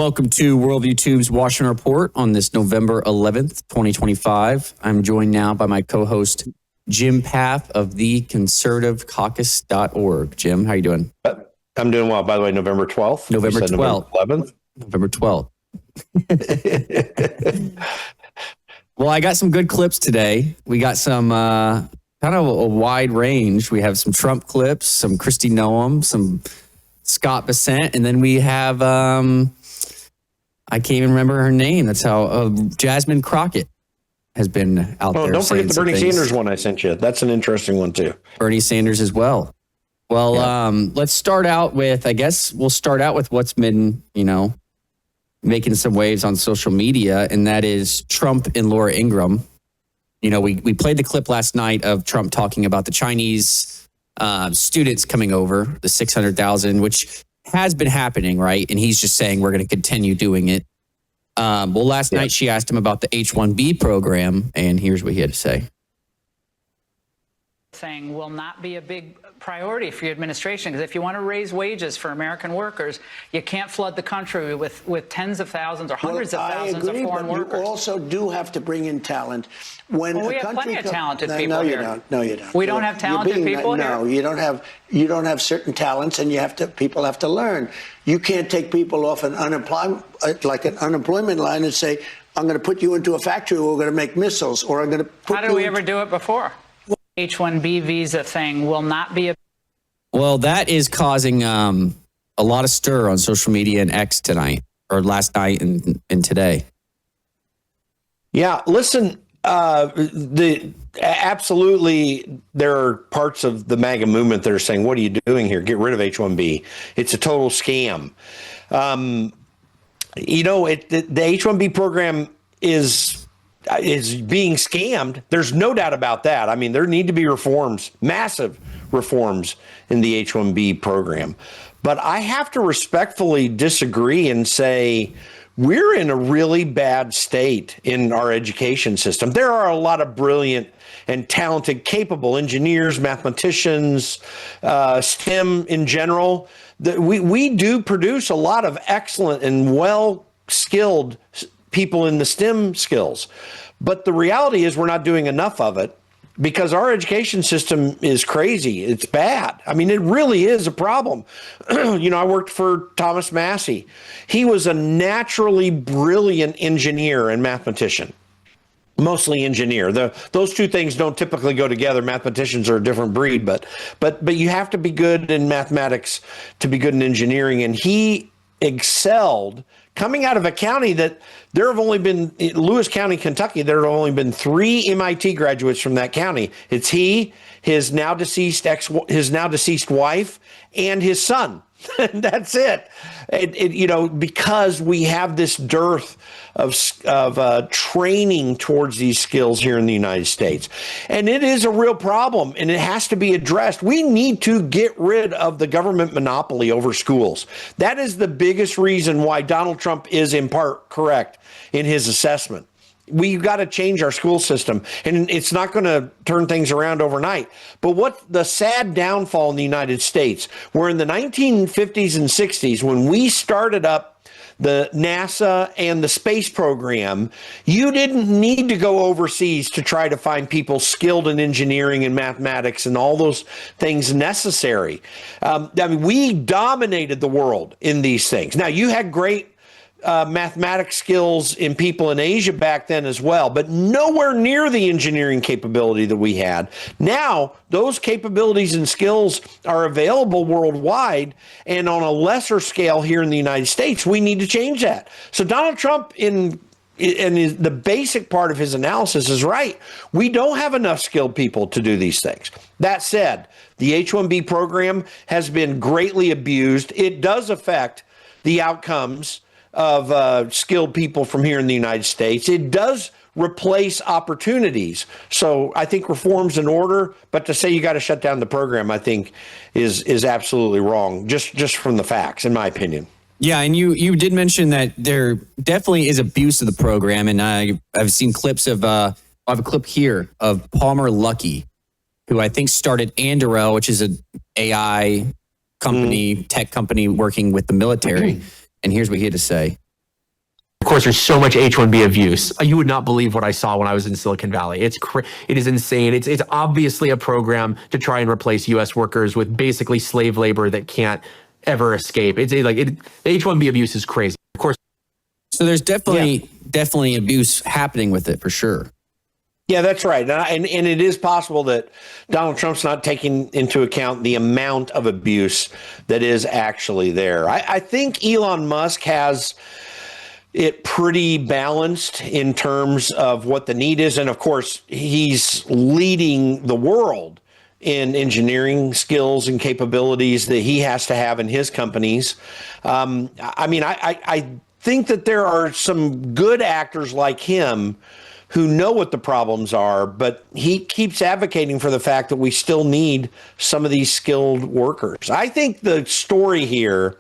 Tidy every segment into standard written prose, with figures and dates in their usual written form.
Welcome to World YouTube's Washington Report on this November 11th, 2025. I'm joined now by my co-host, Jim Path of theconservativecaucus.org. Jim, how you doing? I'm doing well. By the way, November 12th? November 12th. November 11th? November 12th. Well, I got some good clips today. We got some kind of a wide range. We have some Trump clips, some Kristi Noem, some Scott Bessent, and then we have, I can't even remember her name. That's how Jasmine Crockett has been out there. Don't forget the Bernie Sanders one I sent you. That's an interesting one too. Bernie Sanders as well. Well, yeah. Let's start out with, I guess we'll start out with what's been, making some waves on social media, and that is Trump and Laura Ingraham. We played the clip last night of Trump talking about the Chinese students coming over, the 600,000, which has been happening, right? And he's just saying we're going to continue doing it. Last night she asked him about the H-1B program, and here's what he had to say. Saying will not be a big priority for your administration, because if you want to raise wages for American workers, you can't flood the country with tens of thousands or hundreds of thousands of foreign workers. You also do have to bring in talent. We have plenty of talented people here. No, you don't. We don't have talented people here? No, you don't have certain talents, and people have to learn. You can't take people off an unemployment line and say, I'm going to put you into a factory where we're going to make missiles, or I'm going to put How did we ever do it before? H-1B visa thing will not be a... Well, that is causing a lot of stir on social media and X tonight, or last night and today. Yeah, listen, absolutely, there are parts of the MAGA movement that are saying, what are you doing here? Get rid of H-1B. It's a total scam. The H-1B program is being scammed. There's no doubt about that. I mean, there need to be reforms, massive reforms in the H-1B program. But I have to respectfully disagree and say we're in a really bad state in our education system. There are a lot of brilliant and talented, capable engineers, mathematicians, STEM in general. We do produce a lot of excellent and well-skilled people in the STEM skills. But the reality is we're not doing enough of it because our education system is crazy. It's bad. I mean, it really is a problem. I worked for Thomas Massey. He was a naturally brilliant engineer and mathematician, mostly engineer. Those two things don't typically go together. Mathematicians are a different breed, but you have to be good in mathematics to be good in engineering. And he excelled coming out of a county that there have only been, Lewis County, Kentucky, there have only been 3 MIT graduates from that county. It's he, his now deceased wife, and his son. That's it. Because we have this dearth of training towards these skills here in the United States. And it is a real problem, and it has to be addressed. We need to get rid of the government monopoly over schools. That is the biggest reason why Donald Trump is in part correct in his assessment. We've got to change our school system, and it's not going to turn things around overnight. But what the sad downfall in the United States, where in the 1950s and 60s, when we started up the NASA and the space program, you didn't need to go overseas to try to find people skilled in engineering and mathematics and all those things necessary. We dominated the world in these things. Now, you had great mathematics skills in people in Asia back then as well, but nowhere near the engineering capability that we had. Now, those capabilities and skills are available worldwide and on a lesser scale here in the United States. We need to change that. So Donald Trump, in the basic part of his analysis, is right. We don't have enough skilled people to do these things. That said, the H-1B program has been greatly abused. It does affect the outcomes of skilled people from here in the United States. It does replace opportunities. So I think reform's in order, but to say you got to shut down the program, I think is absolutely wrong, just from the facts, in my opinion. Yeah, and you did mention that there definitely is abuse of the program, and I've seen clips of, I have a clip here of Palmer Luckey, who I think started Anduril, which is an AI company, tech company working with the military. And here's what he had to say. Of course, there's so much H-1B abuse. You would not believe what I saw when I was in Silicon Valley. It is insane. It's obviously a program to try and replace U.S. workers with basically slave labor that can't ever escape. The H-1B abuse is crazy. Of course. So there's definitely abuse happening with it for sure. Yeah, that's right. And it is possible that Donald Trump's not taking into account the amount of abuse that is actually there. I think Elon Musk has it pretty balanced in terms of what the need is. And of course, he's leading the world in engineering skills and capabilities that he has to have in his companies. I think that there are some good actors like him who know what the problems are, but he keeps advocating for the fact that we still need some of these skilled workers. I think the story here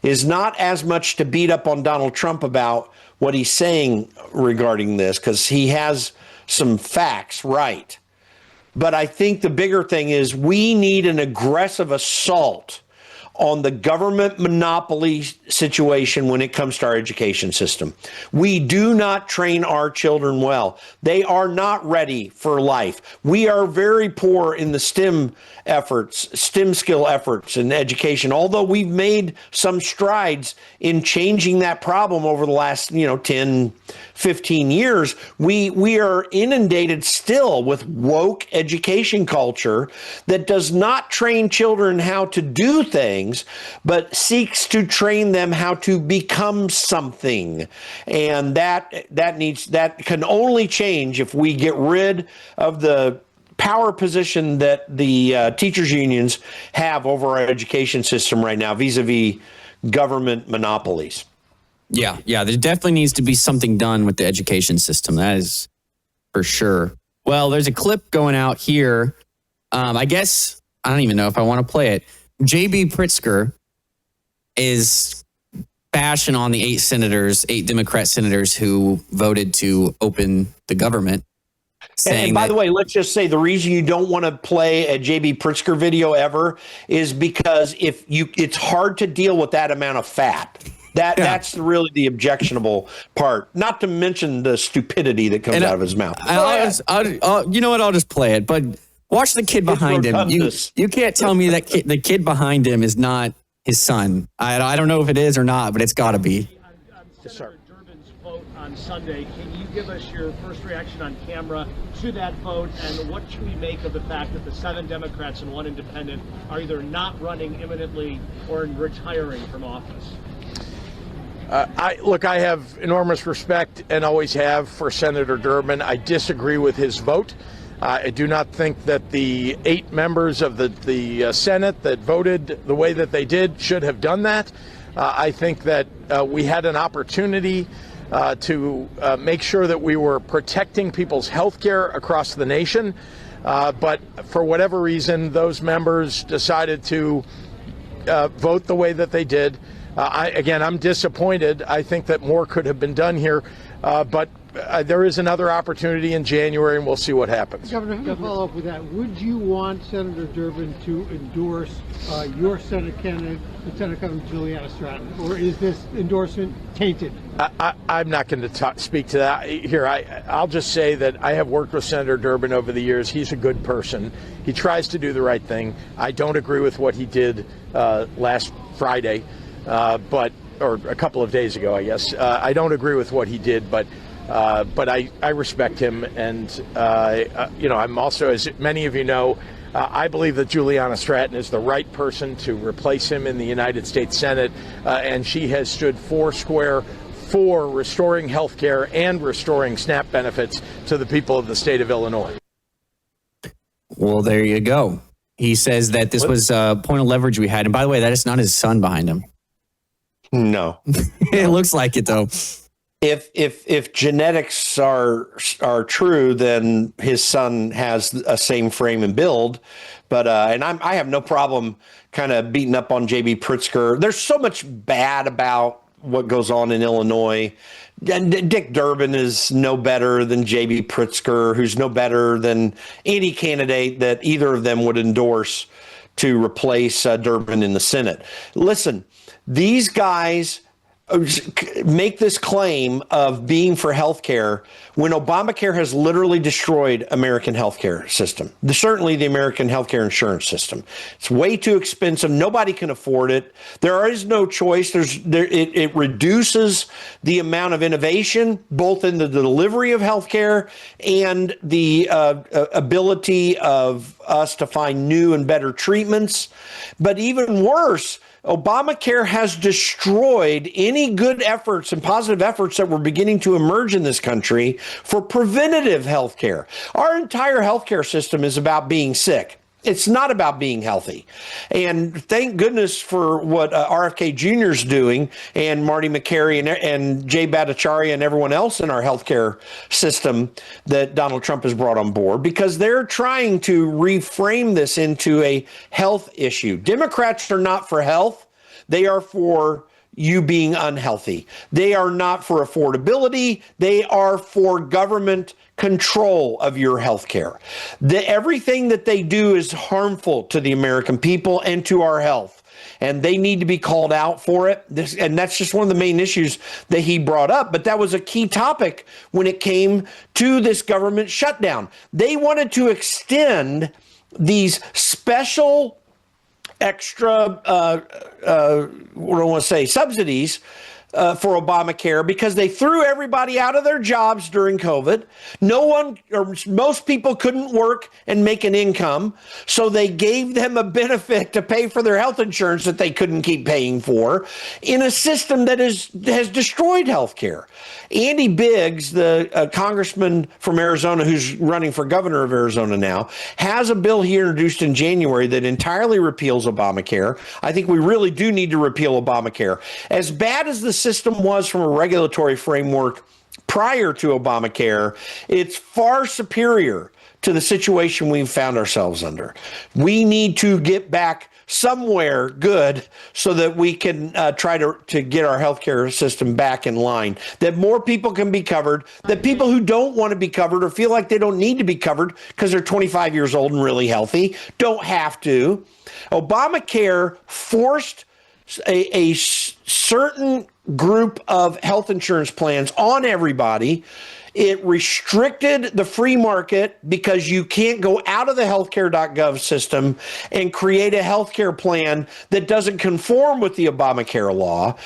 is not as much to beat up on Donald Trump about what he's saying regarding this, because he has some facts right. But I think the bigger thing is we need an aggressive assault on the government monopoly situation when it comes to our education system. We do not train our children well. They are not ready for life. We are very poor in the STEM skill efforts in education, although we've made some strides in changing that problem over the last 10, 15 years. We are inundated still with woke education culture that does not train children how to do things, but seeks to train them how to become something. And that can only change if we get rid of the power position that the teachers unions have over our education system right now, vis-a-vis government monopolies. Yeah, there definitely needs to be something done with the education system. That is for sure. Well, there's a clip going out here. I guess, I don't even know if I want to play it. J.B. Pritzker is bashing on the 8 Democrat senators who voted to open the government. And by the way, let's just say the reason you don't want to play a J.B. Pritzker video ever is because it's hard to deal with that amount of fat. That's really the objectionable part. Not to mention the stupidity that comes out of his mouth. You know what? I'll just play it. But watch the kid behind him. You can't tell me that the kid behind him is not his son. I don't know if it is or not, but it's got to be. Yes, sir. Durbin's vote on Sunday. Can you give us your first reaction on camera to that vote, and what should we make of the fact that the 7 Democrats and 1 independent are either not running imminently or retiring from office? I have enormous respect and always have for Senator Durbin. I disagree with his vote. I do not think that the 8 members of the Senate that voted the way that they did should have done that. I think that we had an opportunity to make sure that we were protecting people's health care across the nation. But for whatever reason, those members decided to vote the way that they did. I'm disappointed. I think that more could have been done here, but there is another opportunity in January, and we'll see what happens. Governor, to follow up with that, would you want Senator Durbin to endorse your Senate candidate, Lieutenant Governor Juliana Stratton, or is this endorsement tainted? I'm not going to speak to that here. I'll just say that I have worked with Senator Durbin over the years. He's a good person. He tries to do the right thing. I don't agree with what he did last Friday. Or a couple of days ago, I guess. I don't agree with what he did, but I respect him, and I'm also, as many of you know, I believe that Juliana Stratton is the right person to replace him in the United States Senate, and she has stood foursquare for restoring health care and restoring SNAP benefits to the people of the state of Illinois. Well, there you go. He says that this was a point of leverage we had, and by the way, that is not his son behind him. No. It looks like it, though. If genetics are true, then his son has a same frame and build. But I have no problem kind of beating up on J.B. Pritzker. There's so much bad about what goes on in Illinois. And Dick Durbin is no better than J.B. Pritzker, who's no better than any candidate that either of them would endorse to replace Durbin in the Senate. Listen, these guys make this claim of being for health care when Obamacare has literally destroyed American healthcare system, certainly the American healthcare insurance system. It's way too expensive. Nobody can afford it. There is no choice. It reduces the amount of innovation, both in the delivery of healthcare and the ability of us to find new and better treatments. But even worse, Obamacare has destroyed any good efforts and positive efforts that were beginning to emerge in this country for preventative health care. Our entire healthcare system is about being sick. It's not about being healthy. And thank goodness for what RFK Jr. is doing, and Marty McCary and Jay Bhattacharya and everyone else in our healthcare system that Donald Trump has brought on board, because they're trying to reframe this into a health issue. Democrats are not for health. They are for you being unhealthy. They are not for affordability. They are for government control of your health care. Everything that they do is harmful to the American people and to our health, and they need to be called out for it. And that's just one of the main issues that he brought up. But that was a key topic when it came to this government shutdown. They wanted to extend these special extra, what do I want to say, subsidies for Obamacare, because they threw everybody out of their jobs during COVID. No one, or most people, couldn't work and make an income, so they gave them a benefit to pay for their health insurance that they couldn't keep paying for, in a system that has destroyed health care. Andy Biggs, the congressman from Arizona who's running for governor of Arizona now, has a bill he introduced in January that entirely repeals Obamacare. I think we really do need to repeal Obamacare. As bad as the system was from a regulatory framework prior to Obamacare, it's far superior to the situation we've found ourselves under. We need to get back somewhere good so that we can try to get our healthcare system back in line, that more people can be covered, that people who don't want to be covered or feel like they don't need to be covered because they're 25 years old and really healthy don't have to. Obamacare forced a certain group of health insurance plans on everybody. It restricted the free market because you can't go out of the healthcare.gov system and create a healthcare plan that doesn't conform with the Obamacare law.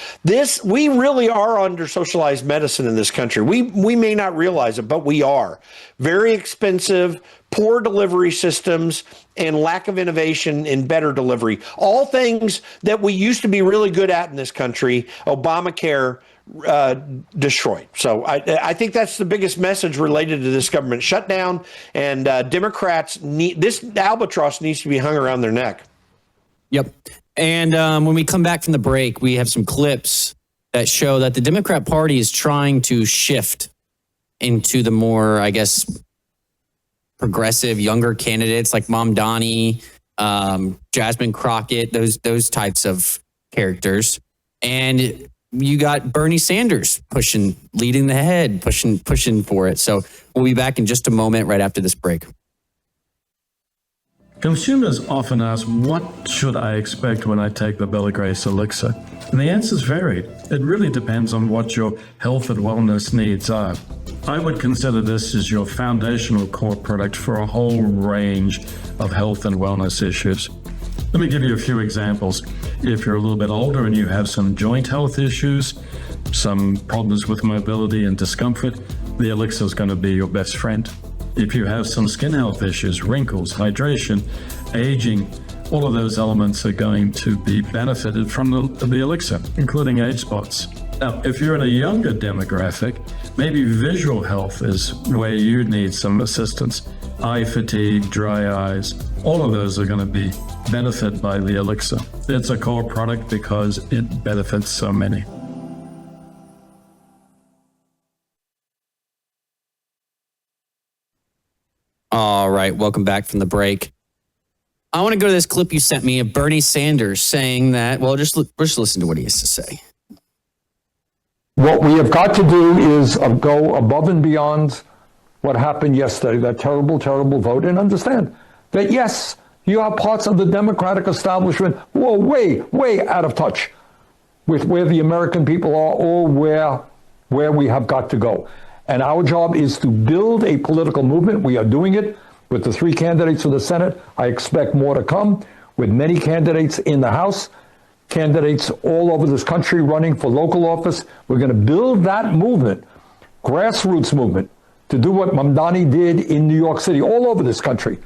We really are under socialized medicine in this country. We may not realize it, but we are. Very expensive, poor delivery systems, and lack of innovation in better delivery. All things that we used to be really good at in this country, Obamacare destroyed. So I think that's the biggest message related to this government shutdown, and Democrats this albatross needs to be hung around their neck. Yep. And when we come back from the break, we have some clips that show that the Democrat Party is trying to shift into the more, I guess, progressive, younger candidates like Mamdani, Jasmine Crockett, those types of characters. And you got Bernie Sanders leading the head, pushing for it. So we'll be back in just a moment right after this break. Consumers often ask, what should I expect when I take the Bella Grace elixir? And the answer is varied. It really depends on what your health and wellness needs are. I would consider this as your foundational core product for a whole range of health and wellness issues. Let me give you a few examples. If you're a little bit older and you have some joint health issues, some problems with mobility and discomfort, the elixir is going to be your best friend. If you have some skin health issues, wrinkles, hydration, aging, all of those elements are going to be benefited from the elixir, including age spots. Now, if you're in a younger demographic, maybe visual health is where you need some assistance. Eye fatigue, dry eyes, all of those are going to be benefited by the elixir. It's a core product because it benefits so many. All right, welcome back from the break. I want to go to this clip you sent me of Bernie Sanders saying that, well, just listen to what he has to say. What we have got to do is go above and beyond what happened yesterday, that terrible, terrible vote, and understand that, yes, you have parts of the Democratic establishment who are way, way out of touch. with where the American people are or where we have got to go. And our job is to build a political movement. We are doing it with the 3 candidates for the Senate. I expect more to come with many candidates in the House, candidates all over this country running for local office. We're going to build that movement, grassroots movement, to do what Mamdani did in New York City, all over this country.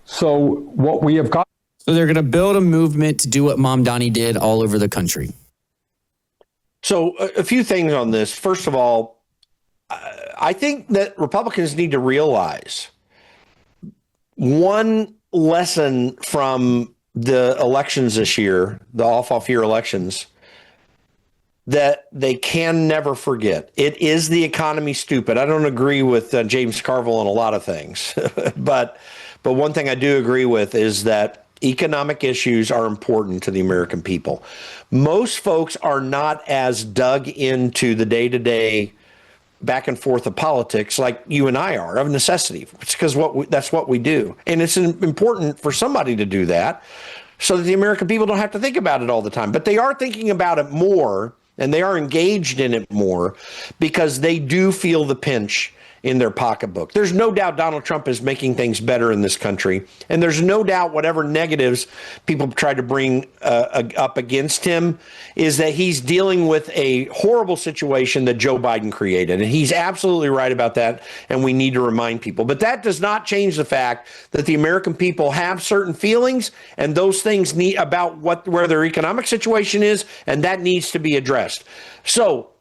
So what we have got. So they're going to build a movement to do what Mamdani did all over the country. So a few things on this. First of all, I think that Republicans need to realize one lesson from the elections this year, the off-year elections, that they can never forget. It is the economy, stupid. I don't agree with James Carville on a lot of things, but one thing I do agree with is that economic issues are important to the American people. Most folks are not as dug into the day-to-day back and forth of politics like you and I are, of necessity. It's because that's what we do. And it's important for somebody to do that so that the American people don't have to think about it all the time. But they are thinking about it more, and they are engaged in it more because they do feel the pinch in their pocketbook. There's no doubt Donald Trump is making things better in this country. And there's no doubt whatever negatives people try to bring up against him is that he's dealing with a horrible situation that Joe Biden created. And he's absolutely right about that. And we need to remind people. But that does not change the fact that the American people have certain feelings, and those things need about where their economic situation is. And that needs to be addressed. So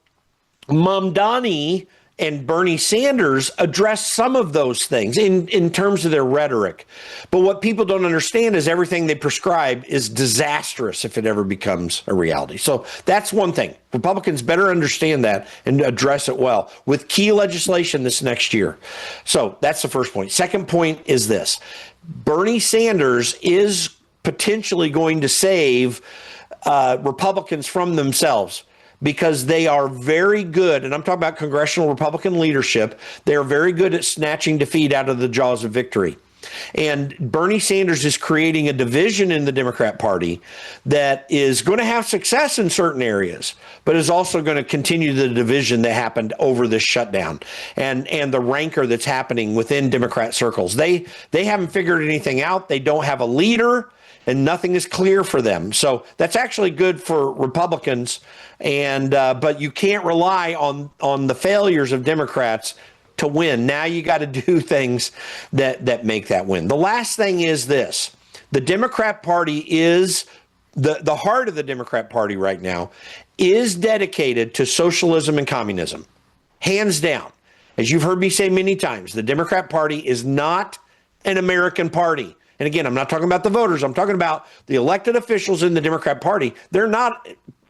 Mamdani and Bernie Sanders address some of those things in terms of their rhetoric. But what people don't understand is everything they prescribe is disastrous if it ever becomes a reality. So that's one thing. Republicans better understand that and address it well with key legislation this next year. So that's the first point. Second point is this. Bernie Sanders is potentially going to save Republicans from themselves, because they are very good, and I'm talking about congressional Republican leadership, they are very good at snatching defeat out of the jaws of victory. And Bernie Sanders is creating a division in the Democrat Party that is going to have success in certain areas, but is also going to continue the division that happened over this shutdown and the rancor that's happening within Democrat circles. They haven't figured anything out. They don't have a leader, and nothing is clear for them. So that's actually good for Republicans. And but you can't rely on the failures of Democrats to win. Now you got to do things that make that win. The last thing is this. The Democrat Party is the heart of the Democrat Party right now is dedicated to socialism and communism. Hands down. As you've heard me say many times, the Democrat Party is not an American party. And again, I'm not talking about the voters. I'm talking about the elected officials in the Democrat Party.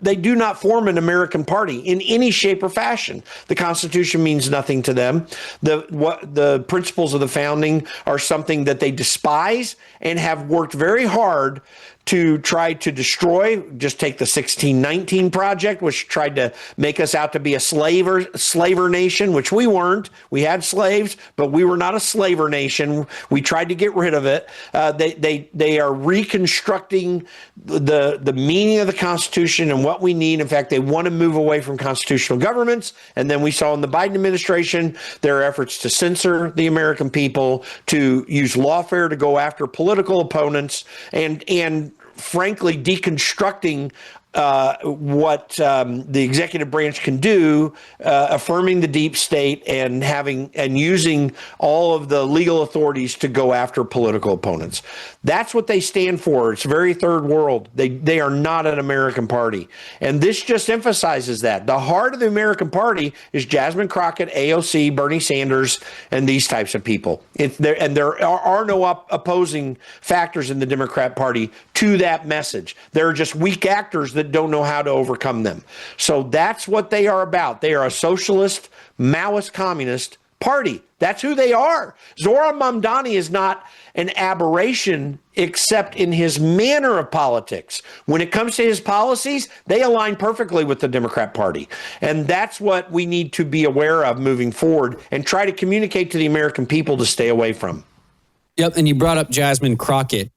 They do not form an American party in any shape or fashion. The Constitution means nothing to them. The principles of the founding are something that they despise and have worked very hard to try to destroy. Just take the 1619 Project, which tried to make us out to be a slaver nation, which we weren't. We had slaves, but we were not a slaver nation. We tried to get rid of it. They are reconstructing the meaning of the Constitution and what we need. In fact, they want to move away from constitutional governments. And then we saw in the Biden administration their efforts to censor the American people, to use lawfare to go after political opponents, and frankly, deconstructing what the executive branch can do, affirming the deep state and using all of the legal authorities to go after political opponents. That's what they stand for. It's very third world. They are not an American party. And this just emphasizes that. The heart of the American party is Jasmine Crockett, AOC, Bernie Sanders, and these types of people. There are no opposing factors in the Democrat Party to that message. There are just weak actors that don't know how to overcome them. So that's what they are about. They are a socialist, Maoist, communist party. That's who they are. Zoran Mamdani is not an aberration except in his manner of politics. When it comes to his policies, they align perfectly with the Democrat Party. And that's what we need to be aware of moving forward and try to communicate to the American people to stay away from. Yep. And you brought up Jasmine Crockett.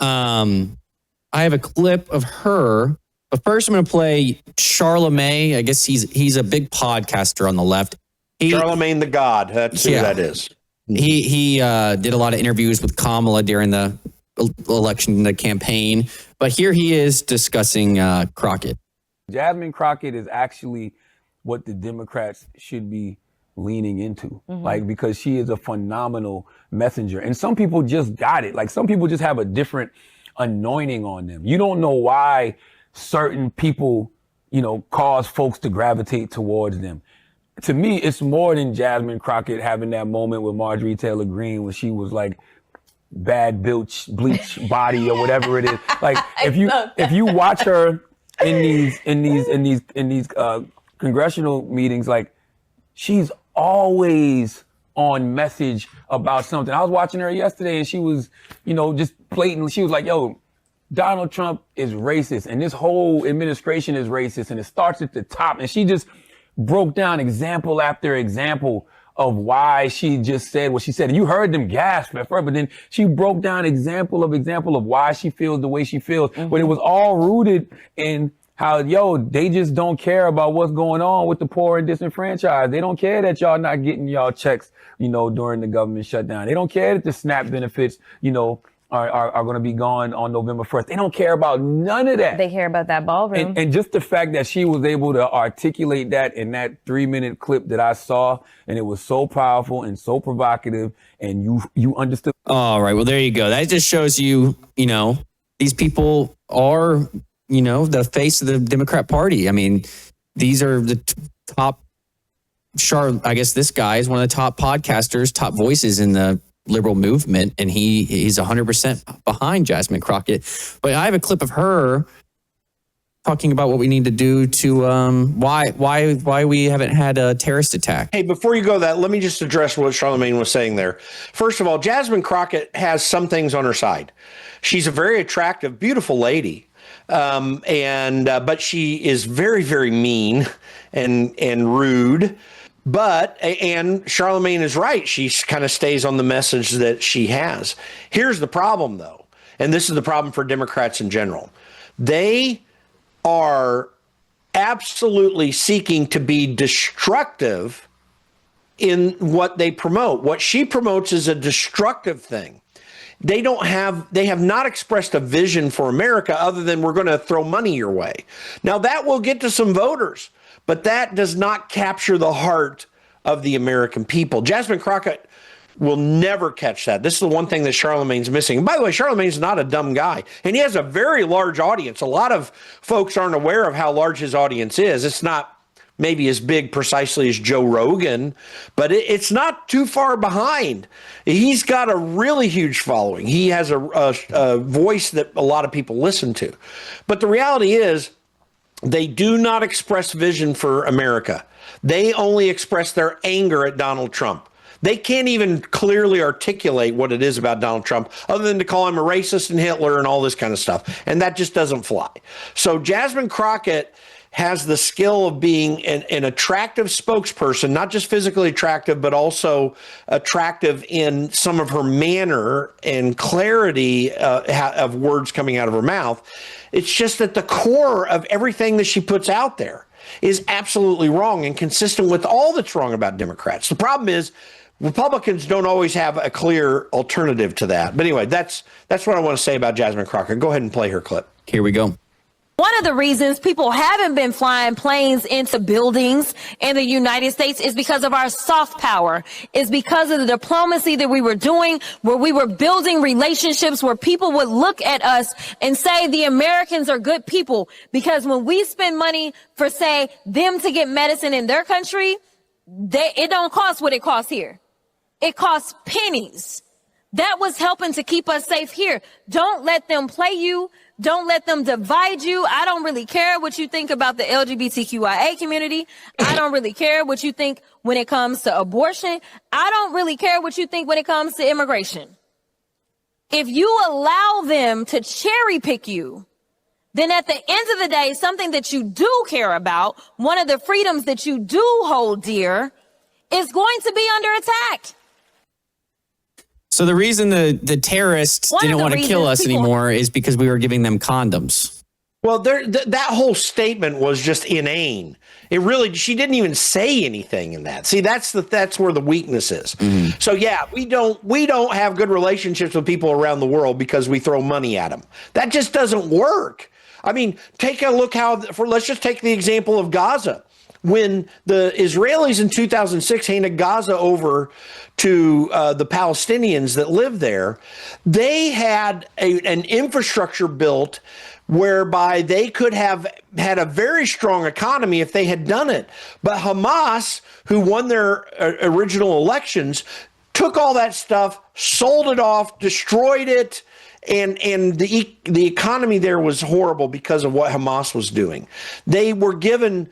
I have a clip of her But first, I'm going to play Charlemagne. I guess he's a big podcaster on the left. Charlemagne the God. That's who that is. He did a lot of interviews with Kamala during the election, the campaign. But here he is discussing Crockett. Jasmine Crockett is actually what the Democrats should be leaning into, like, because she is a phenomenal messenger. And some people just got it. Like, some people just have a different anointing on them. You don't know why certain people, cause folks to gravitate towards them. To me, it's more than Jasmine Crockett having that moment with Marjorie Taylor Greene when she was like bad bleach body or whatever it is. Like, if you watch her in these congressional meetings, like, she's always on message about something. I was watching her yesterday and she was, just blatantly, she was like, yo, Donald Trump is racist and this whole administration is racist and it starts at the top. And she just broke down example after example of why she just said what she said. And you heard them gasp at first, but then she broke down example of why she feels the way she feels. But it was all rooted in how, they just don't care about what's going on with the poor and disenfranchised. They don't care that y'all not getting y'all checks, during the government shutdown. They don't care that the SNAP benefits, are going to be gone on November 1st. They don't care about none of that. They care about that ballroom. And just the fact that she was able to articulate that in that 3-minute clip that I saw, and it was so powerful and so provocative, and you understood. All right. Well, there you go. That just shows you, these people are, the face of the Democrat Party. I mean, these are the top. I guess this guy is one of the top podcasters, top voices in the liberal movement, and he's 100% behind Jasmine Crockett. But I have a clip of her talking about what we need to do to why we haven't had a terrorist attack. Hey, before you go that, let me just address what Charlemagne was saying there. First of all, Jasmine Crockett has some things on her side. She's a very attractive, beautiful lady. But she is very, very mean and rude. And Charlemagne is right. She kind of stays on the message that she has. Here's the problem, though, and this is the problem for Democrats in general. They are absolutely seeking to be destructive in what they promote. What she promotes is a destructive thing. They have not expressed a vision for America other than we're going to throw money your way. Now, that will get to some voters, but that does not capture the heart of the American people. Jasmine Crockett will never catch that. This is the one thing that Charlemagne's missing. And by the way, Charlemagne's not a dumb guy, and he has a very large audience. A lot of folks aren't aware of how large his audience is. It's not maybe as big precisely as Joe Rogan, but it's not too far behind. He's got a really huge following. He has a voice that a lot of people listen to. But the reality is, they do not express vision for America. They only express their anger at Donald Trump. They can't even clearly articulate what it is about Donald Trump other than to call him a racist and Hitler and all this kind of stuff. And that just doesn't fly. So Jasmine Crockett has the skill of being an attractive spokesperson, not just physically attractive, but also attractive in some of her manner and clarity of words coming out of her mouth. It's just that the core of everything that she puts out there is absolutely wrong and consistent with all that's wrong about Democrats. The problem is Republicans don't always have a clear alternative to that. But anyway, that's what I want to say about Jasmine Crockett. Go ahead and play her clip. Here we go. One of the reasons people haven't been flying planes into buildings in the United States is because of our soft power, is because of the diplomacy that we were doing, where we were building relationships where people would look at us and say the Americans are good people. Because when we spend money for, say, them to get medicine in their country, it don't cost what it costs here. It costs pennies. That was helping to keep us safe here. Don't let them play you. Don't let them divide you. I don't really care what you think about the LGBTQIA community. I don't really care what you think when it comes to abortion. I don't really care what you think when it comes to immigration. If you allow them to cherry pick you, then at the end of the day, something that you do care about, one of the freedoms that you do hold dear, is going to be under attack. So the reason the terrorists didn't want to kill us anymore is because we were giving them condoms. Well, that whole statement was just inane. She didn't even say anything in that. See, that's where the weakness is. Mm-hmm. So yeah, we don't have good relationships with people around the world because we throw money at them. That just doesn't work. I mean, take a look let's just take the example of Gaza. When the Israelis in 2006 handed Gaza over to the Palestinians that live there, they had an infrastructure built whereby they could have had a very strong economy if they had done it. But Hamas, who won their original elections, took all that stuff, sold it off, destroyed it, and the economy there was horrible because of what Hamas was doing. They were given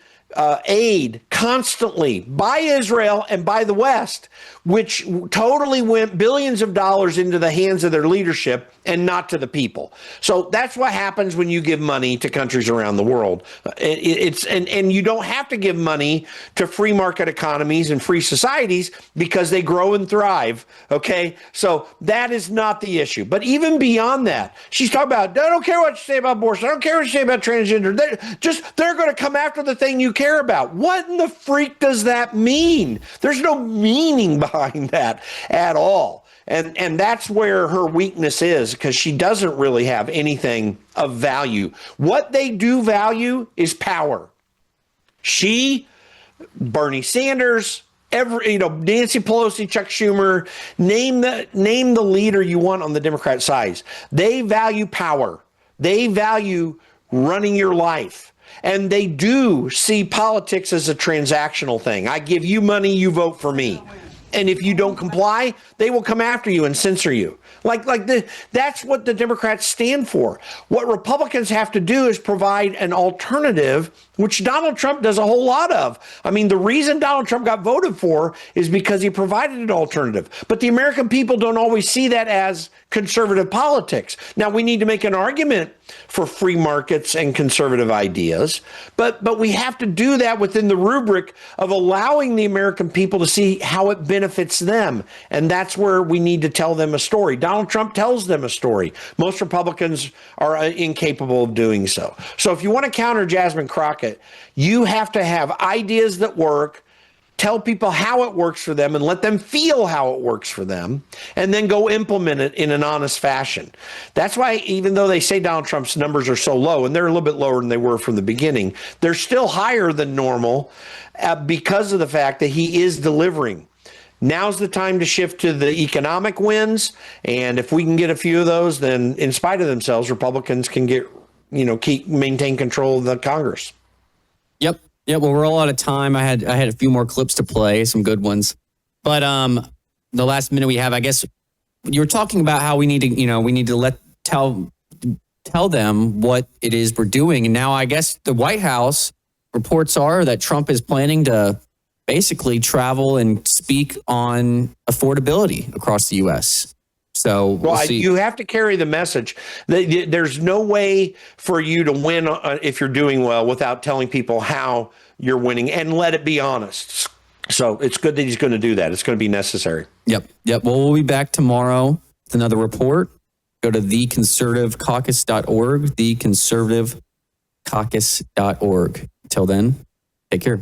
aid constantly by Israel and by the West, which totally went billions of dollars into the hands of their leadership and not to the people. So that's what happens when you give money to countries around the world. And you don't have to give money to free market economies and free societies because they grow and thrive. Okay, so that is not the issue. But even beyond that, she's talking about, I don't care what you say about abortion. I don't care what you say about transgender. They're going to come after the thing you care about. What in the freak does that mean? There's no meaning behind that at all. And that's where her weakness is, because she doesn't really have anything of value. What they do value is power. Bernie Sanders, Nancy Pelosi, Chuck Schumer, name the leader you want on the Democrat side. They value power. They value running your life. And they do see politics as a transactional thing. I give you money, you vote for me. And if you don't comply, they will come after you and censor you. That's what the Democrats stand for. What Republicans have to do is provide an alternative, which Donald Trump does a whole lot of. I mean, the reason Donald Trump got voted for is because he provided an alternative. But the American people don't always see that as conservative politics. Now, we need to make an argument for free markets and conservative ideas, but we have to do that within the rubric of allowing the American people to see how it benefits them. And that's where we need to tell them a story. Donald Trump tells them a story. Most Republicans are incapable of doing so. So if you want to counter Jasmine Crockett, you have to have ideas that work, tell people how it works for them and let them feel how it works for them, and then go implement it in an honest fashion. That's why, even though they say Donald Trump's numbers are so low, and they're a little bit lower than they were from the beginning, they're still higher than normal because of the fact that he is delivering. Now's the time to shift to the economic wins. And if we can get a few of those, then in spite of themselves, Republicans can maintain control of the Congress. Yep. Yeah, well, we're all out of time. I had a few more clips to play, some good ones. But the last minute we have, I guess you were talking about how we need to tell them what it is we're doing. And now I guess the White House reports are that Trump is planning to basically travel and speak on affordability across the U.S. So we'll see. You have to carry the message. There's no way for you to win if you're doing well without telling people how you're winning, and let it be honest. So it's good that he's going to do that. It's going to be necessary. Yep. Well, we'll be back tomorrow with another report. Go to theconservativecaucus.org, theconservativecaucus.org. Until then, take care.